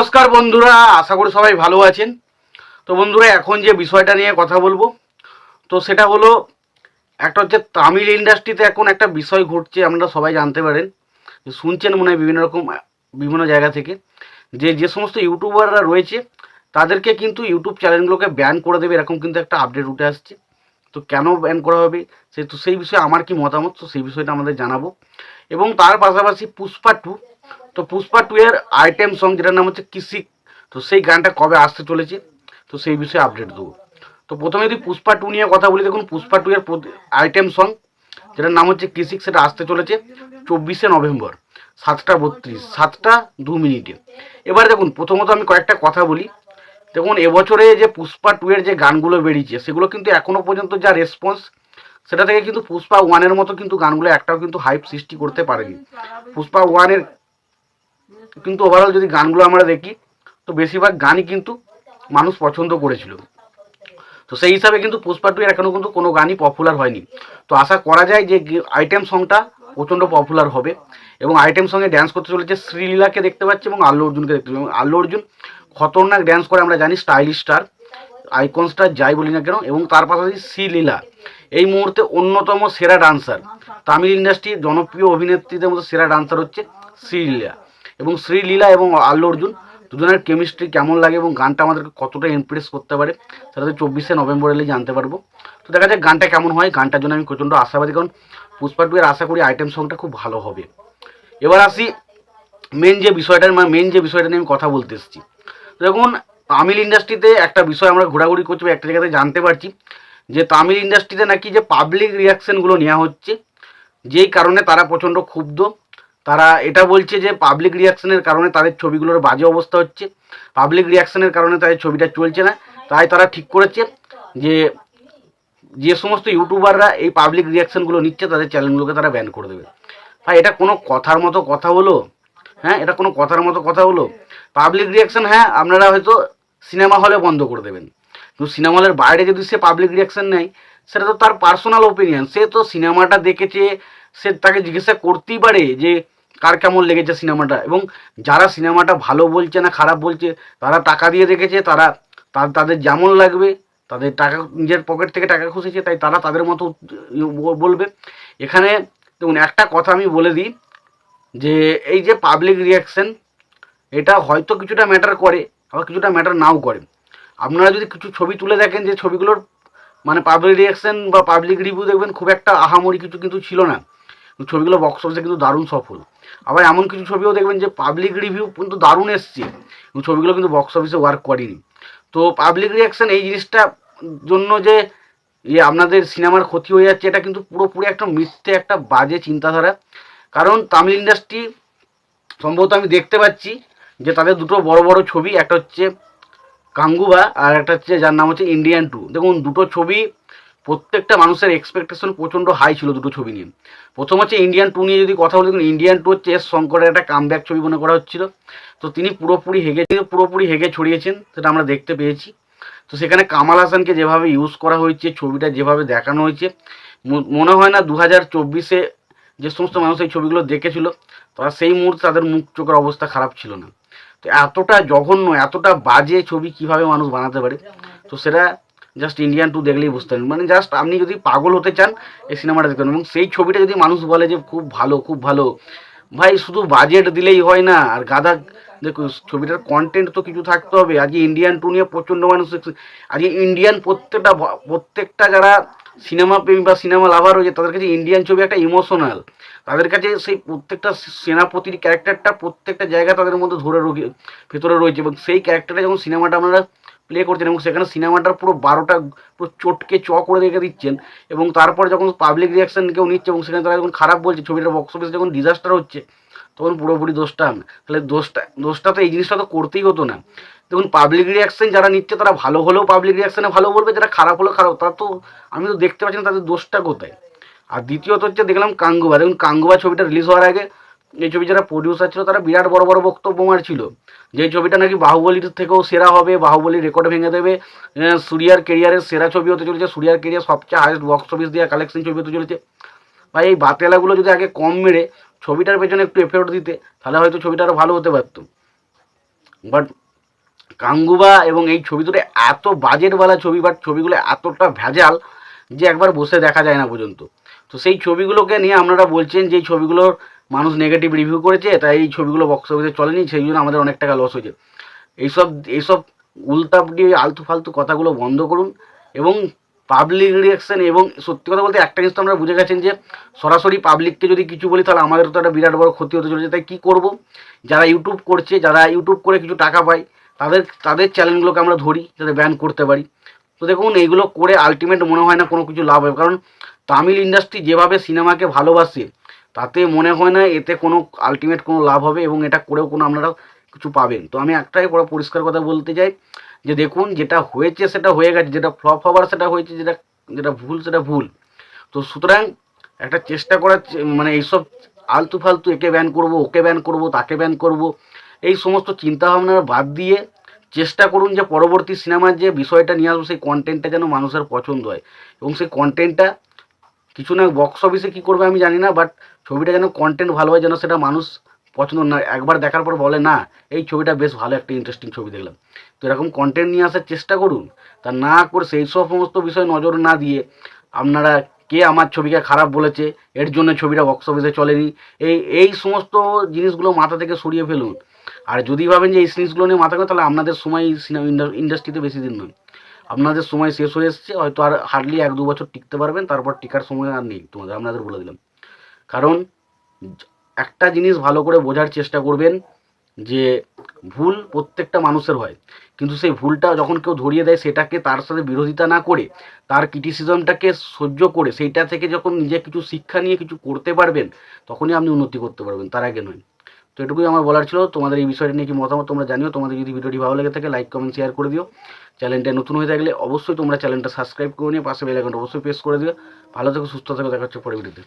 নমস্কার বন্ধুরা, আশা করি সবাই ভালো আছেন। তো বন্ধুরা, এখন যে বিষয়টা নিয়ে কথা বলবো, তো সেটা হলো একটা হচ্ছে তামিল ইন্ডাস্ট্রিতে এখন একটা বিষয় ঘটছে, আপনারা সবাই জানতে পারেন, শুনছেন মনে হয় বিভিন্ন রকম বিভিন্ন জায়গা থেকে, যে যে সমস্ত ইউটিউবাররা রয়েছে তাদেরকে কিন্তু ইউটিউব চ্যানেলগুলোকে ব্যান করে দেবে, এরকম কিন্তু একটা আপডেট উঠে আসছে। তো কেন ব্যান করা হবে, সেই বিষয়ে আমার কি মতামত, তো সেই বিষয়টা আমাদের জানাবো। এবং তার পাশাপাশি পুষ্পা টু, তো পুষ্পা টু এর আইটেম সং যেটার নাম হচ্ছে কিসিক, তো সেই গানটা কবে আসতে চলেছে, তো সেই বিষয়ে আপডেট দেবো। তো প্রথমে যদি পুষ্পা টু নিয়ে কথা বলি, দেখুন পুষ্পা টু এর আইটেম সং যেটার নাম হচ্ছে কিসিক, সেটা আসতে চলেছে 24শে নভেম্বর 7:32, 7:02। এবার দেখুন, প্রথমত আমি কয়েকটা কথা বলি। দেখুন, এবছরে যে পুষ্পা টু এর যে গানগুলো বেরিয়েছে, সেগুলো কিন্তু এখনো পর্যন্ত যা রেসপন্স, সেটা থেকে কিন্তু পুষ্পা ওয়ানের মতো কিন্তু গানগুলো একটাও কিন্তু হাইপ সৃষ্টি করতে পারেনি। পুষ্পা ওয়ানের কিন্তু ওভারঅল যদি গানগুলো আমরা দেখি, তো বেশিরভাগ গানই কিন্তু মানুষ পছন্দ করেছিল। তো সেই হিসাবে কিন্তু পুষ্পা টু এর এখনো কিন্তু কোনো গানই পপুলার হয়নি। তো আশা করা যায় যে আইটেম সংটা প্রচণ্ড পপুলার হবে। এবং আইটেম সঙ্গে ড্যান্স করতে চলেছে শ্রীলীলাকে দেখতে পাচ্ছি এবং আল্লু অর্জুনকে দেখতে পাচ্ছি। এবং আল্লু অর্জুন খতরনাক ড্যান্স করে, আমরা জানি, স্টাইলিশ স্টার, আইকন স্টার যাই বলি না কেন। এবং তার পাশাপাশি শ্রীলীলা এই মুহূর্তে অন্যতম সেরা ডান্সার, তামিল ইন্ডাস্ট্রির জনপ্রিয় অভিনেত্রীদের মধ্যে সেরা ডান্সার হচ্ছে শ্রীলীলা। এবং শ্রীলীলা এবং আল্লু অর্জুন দুজনের কেমিস্ট্রি কেমন লাগে এবং গানটা আমাদেরকে কতটা ইমপ্রেস করতে পারে, সেটা তো 24শে নভেম্বর এলে জানতে পারবো। তো দেখা যাক গানটা কেমন হয়। গানটার জন্য আমি প্রচণ্ড আশাবাদী, কারণ পুষ্পা টু এর আশা করি আইটেম সংটা খুব ভালো হবে। এবার আসি মেন যে বিষয়টা নিয়ে আমি কথা বলতে এসেছি। দেখুন, তামিল ইন্ডাস্ট্রিতে একটা বিষয় আমরা ঘোরাঘুরি করছি, একটা জায়গাতে জানতে পারছি যে তামিল ইন্ডাস্ট্রিতে নাকি যে পাবলিক রিয়াকশানগুলো নেওয়া হচ্ছে, যেই কারণে তারা প্রচণ্ড ক্ষুব্ধ। তারা এটা বলছে যে পাবলিক রিয়াকশনের কারণে তাদের ছবিগুলোর বাজে অবস্থা হচ্ছে, পাবলিক রিয়াকশনের কারণে তাদের ছবিটা চলছে না। তাই তারা ঠিক করেছে যে যে সমস্ত ইউটিউবাররা এই পাবলিক রিয়াকশনগুলো নিচ্ছে, তাদের চ্যানেলগুলোকে তারা ব্যান করে দেবে। ভাই, এটা কোনো কথার মতো কথা হলো? হ্যাঁ, এটা কোনো কথার মতো কথা হলো? পাবলিক রিয়াকশন, হ্যাঁ, আপনারা হয়তো সিনেমা হলে বন্ধ করে দেবেন, কিন্তু সিনেমা হলের বাইরে যদি সে পাবলিক রিয়াকশন নেয়, সেটা তো তার পার্সোনাল ওপিনিয়ন। সে তো সিনেমাটা দেখেছে, সে তাকে জিজ্ঞাসা করতেই পারে যে কার কেমন লেগেছে সিনেমাটা। এবং যারা সিনেমাটা ভালো বলছে না খারাপ বলছে, তারা টাকা দিয়ে দেখেছে, তারা তাদের যেমন লাগবে, তাদের টাকা নিজের পকেট থেকে টাকা খুঁজেছে, তাই তারা তাদের মতো বলবে। এখানে দেখুন, একটা কথা আমি বলে দিই, যে এই যে পাবলিক রিয়াকশন, এটা হয়তো কিছুটা ম্যাটার করে, আবার কিছুটা ম্যাটার নাও করে। আপনারা যদি কিছু ছবি তুলে দেখেন, যে ছবিগুলোর মানে পাবলিক রিয়াকশন বা পাবলিক রিভিউ দেখবেন খুব একটা আহামরি কিছু কিন্তু ছিল না, ছবিগুলো বক্স অফিসে কিন্তু দারুণ সফল। আবার এমন কিছু ছবিও দেখবেন যে পাবলিক রিভিউ কিন্তু দারুণ এসছে, ছবিগুলো কিন্তু বক্স অফিসে ওয়ার্ক করেনি। তো পাবলিক রিয়াকশন এই জিনিসটা জন্য যে আপনাদের সিনেমার ক্ষতি হয়ে যাচ্ছে, এটা কিন্তু পুরোপুরি একটা মিথ্যে, একটা বাজে চিন্তাধারা। কারণ তামিল ইন্ডাস্ট্রি সম্ভবত আমি দেখতে পাচ্ছি যে তাদের দুটো বড় বড় ছবি, একটা হচ্ছে কাঙ্গুবা আর একটা হচ্ছে যার নাম হচ্ছে ইন্ডিয়ান টু। দেখুন, দুটো ছবি প্রত্যেকটা মানুষের এক্সপেকটেশন প্রচণ্ড হাই ছিল দুটো ছবি নিয়ে। প্রথম হচ্ছে ইন্ডিয়ান টু নিয়ে যদি কথা বলি, দেখুন ইন্ডিয়ান টু হচ্ছে এস শঙ্করের একটা কামব্যাক ছবি মনে করা হচ্ছিল। তো তিনি পুরোপুরি হেগে ছড়িয়েছেন, সেটা আমরা দেখতে পেয়েছি। তো সেখানে কামাল হাসানকে যেভাবে ইউজ করা হয়েছে, ছবিটা যেভাবে দেখানো হয়েছে, মনে হয় না 2024-এ যে সমস্ত মানুষ এই ছবিগুলো দেখেছিল, তারা সেই মুহূর্তে তাদের মুখ চোখের অবস্থা খারাপ ছিল না। তো এতটা জঘন্য, এতটা বাজে ছবি কিভাবে মানুষ বানাতে পারে, তো সেটা জাস্ট ইন্ডিয়ান টু দেখলেই বুঝতে পারেন। মানে জাস্ট আপনি যদি পাগল হতে চান, এই সিনেমাটা দেখতে পারেন। এবং সেই ছবিটা যদি মানুষ বলে যে খুব ভালো খুব ভালো, ভাই শুধু বাজেট দিলেই হয় না। আর গাদা, দেখুন ছবিটার কন্টেন্ট তো কিছু থাকতে হবে। আজকে ইন্ডিয়ান টু নিয়ে প্রচণ্ড মানুষ, আজকে ইন্ডিয়ান প্রত্যেকটা যারা সিনেমা প্রেমী বা সিনেমা লাভার হয়েছে, তাদের কাছে ইন্ডিয়ান ছবি একটা ইমোশনাল। তাদের কাছে সেই প্রত্যেকটা সেনাপতির ক্যারেক্টারটা প্রত্যেকটা জায়গা তাদের মধ্যে ভেতরে রয়েছে। এবং সেই ক্যারেক্টারটা যখন সিনেমাটা আপনারা প্লে করছেন এবং সেখানে সিনেমাটার পুরো 12টা পুরো চটকে করে রেখে দিচ্ছেন, এবং তারপর যখন পাবলিক রিয়াকশান কেউ নিচ্ছে এবং সেখানে তারা যখন খারাপ বলছে, ছবিটার বক্স অফিসে যখন ডিজাস্টার হচ্ছে, তখন পুরোপুরি দোষটা, তাহলে দোষটা তো এই জিনিসটা তো করতেই হতো না। দেখুন, পাবলিক রিয়াকশান যারা নিচ্ছে, তারা ভালো হলেও পাবলিক রিয়াকশানে ভালো বলবে, যারা খারাপ হলেও খারাপ, তারা তো আমি তো দেখতে পাচ্ছি না তাদের দোষটা কোথায়। আর দ্বিতীয়ত হচ্ছে দেখলাম কাঙ্গুবা। দেখুন, কাঙ্গুবা ছবিটা রিলিজ হওয়ার আগে এই ছবি যারা প্রডিউসার ছিল, তারা বিরাট বড় বড় বক্তব্য মারছিল যে এই ছবিটা নাকি বাহুবলীর থেকেও সেরা হবে, বাহুবলীর রেকর্ড ভেঙে দেবে, সুরিয়ার কেরিয়ারের সেরা ছবি হতে চলেছে, সুরিয়ার কেরিয়ার সবচেয়ে হাইস্ট বক্স অফিস দিয়ে কালেকশন ছবি হতে চলেছে। ভাই, এই বাতেলাগুলো যদি আগে কম মেরে ছবিটার পেছনে একটু এফোর্ট দিতে, তাহলে হয়তো ছবিটা আরও ভালো হতে পারতো। বাট গাঙ্গুবা এবং এই ছবি দুটো এত বাজেটওয়ালা ছবি, বাট ছবিগুলো এতটা ভেজাল যে একবার বসে দেখা যায় না পর্যন্ত। তো সেই ছবিগুলোকে নিয়ে আপনারা বলছেন যে এই ছবিগুলোর মানুষ নেগেটিভ রিভিউ করেছে, তাই এই ছবিগুলো বক্স অফিসে চলেনি, সেই জন্য আমাদের অনেক টাকা লস হয়েছে। এইসব উল্টাপটি আলতু ফালতু কথাগুলো বন্ধ করুন এবং পাবলিক রিয়াকশন, এবং সত্যি কথা বলতে একটা জিনিস তো আমরা বুঝে গেছেন যে সরাসরি পাবলিককে যদি কিছু বলি তাহলে আমাদের তো একটা বিরাট বড় ক্ষতি হতে চলেছে। তাই কী করব, যারা ইউটিউব করছে, যারা ইউটিউব করে কিছু টাকা পায়, তাদের চ্যানেলগুলোকে আমরা ধরি যাতে ব্যান করতে পারি। তো দেখুন, এইগুলো করে আলটিমেট মনে হয় না কোনো কিছু লাভ হবে, কারণ তামিল ইন্ডাস্ট্রি যেভাবে সিনেমাকে ভালোবাসে তাতে মনে হয় না এতে কোনো আলটিমেট কোনো লাভ হবে, এবং এটা করেও কোনো আপনারা কিছু পাবেন। তো আমি একটাই পুরো পরিষ্কার কথা বলতে চাই যে দেখুন, যেটা হয়েছে সেটা হয়ে গেছে, যেটা ফ্লপ হবার সেটা হয়েছে, যেটা ভুল সেটা ভুল। তো সুতরাং একটা চেষ্টা করার মানে এইসব আলতু ফালতু একে ব্যান করব, ওকে ব্যান করব, তাকে ব্যান করব, এই সমস্ত চিন্তাভাবনা বাদ দিয়ে চেষ্টা করুন যে পরবর্তী সিনেমার যে বিষয়টা নিয়ে আসবো সেই কন্টেন্টটা যেন মানুষের পছন্দ হয়, এবং সেই কন্টেন্টটা কিছু না বক্স অফিসে কী করবে আমি জানি না, বাট ছবিটা যেন কন্টেন্ট ভালো হয়, যেন সেটা মানুষ পছন্দ না একবার দেখার পর বলে না এই ছবিটা বেশ ভালো, একটা ইন্টারেস্টিং ছবি দেখলাম। তো এরকম কন্টেন্ট নিয়ে আসার চেষ্টা করুন। তা না করে সেই সব সমস্ত বিষয় নজর না দিয়ে আপনারা কে আমার ছবিকে খারাপ বলেছে, এর জন্য ছবিটা বক্স অফিসে চলেনি, এই সমস্ত জিনিসগুলো মাথা থেকে সরিয়ে ফেলুন। আর যদি ভাবেন যে এই জিনিসগুলো নিয়ে মাথা করে, তাহলে আপনাদের সময় সিনেমা ইন্ডাস্ট্রিতে বেশি দিন নয়, আপনাদের সময় শেষ হয়ে এসছে, হয়তো আর হার্ডলি 1-2 বছর টিকতে পারবেন, তারপর টিকার সময় আর নেই তোমাদের, আপনাদের বলে দিলাম। কারণ একটা জিনিস ভালো করে বোঝার চেষ্টা করবেন যে ভুল প্রত্যেকটা মানুষের হয়, কিন্তু সেই ভুলটা যখন কেউ ধরিয়ে দেয় সেটাকে তার সাথে বিরোধিতা না করে, তার ক্রিটিসিজমটাকে সহ্য করে, সেইটা থেকে যখন নিজে কিছু শিক্ষা নিয়ে কিছু করতে পারবেন, তখনই আপনি উন্নতি করতে পারবেন, তার আগে নয়। তো এটুকুই আমার বলার ছিল। তোমাদের এই বিষয়টা নিয়ে কি মতামত তোমরা জানিও। তোমাদের যদি ভিডিওটি ভালো লেগে থাকে লাইক কমেন্ট শেয়ার করে দিও। চ্যানেলটা নতুন হয়ে থাকলে অবশ্যই তোমরা চ্যানেলটা সাবস্ক্রাইব করে নিয়ে পাশে বেল আইকনটা অবশ্যই প্রেস করে দিও। ভালো থেকো, সুস্থ থেকো, দেখা হচ্ছে পরের ভিডিওতে।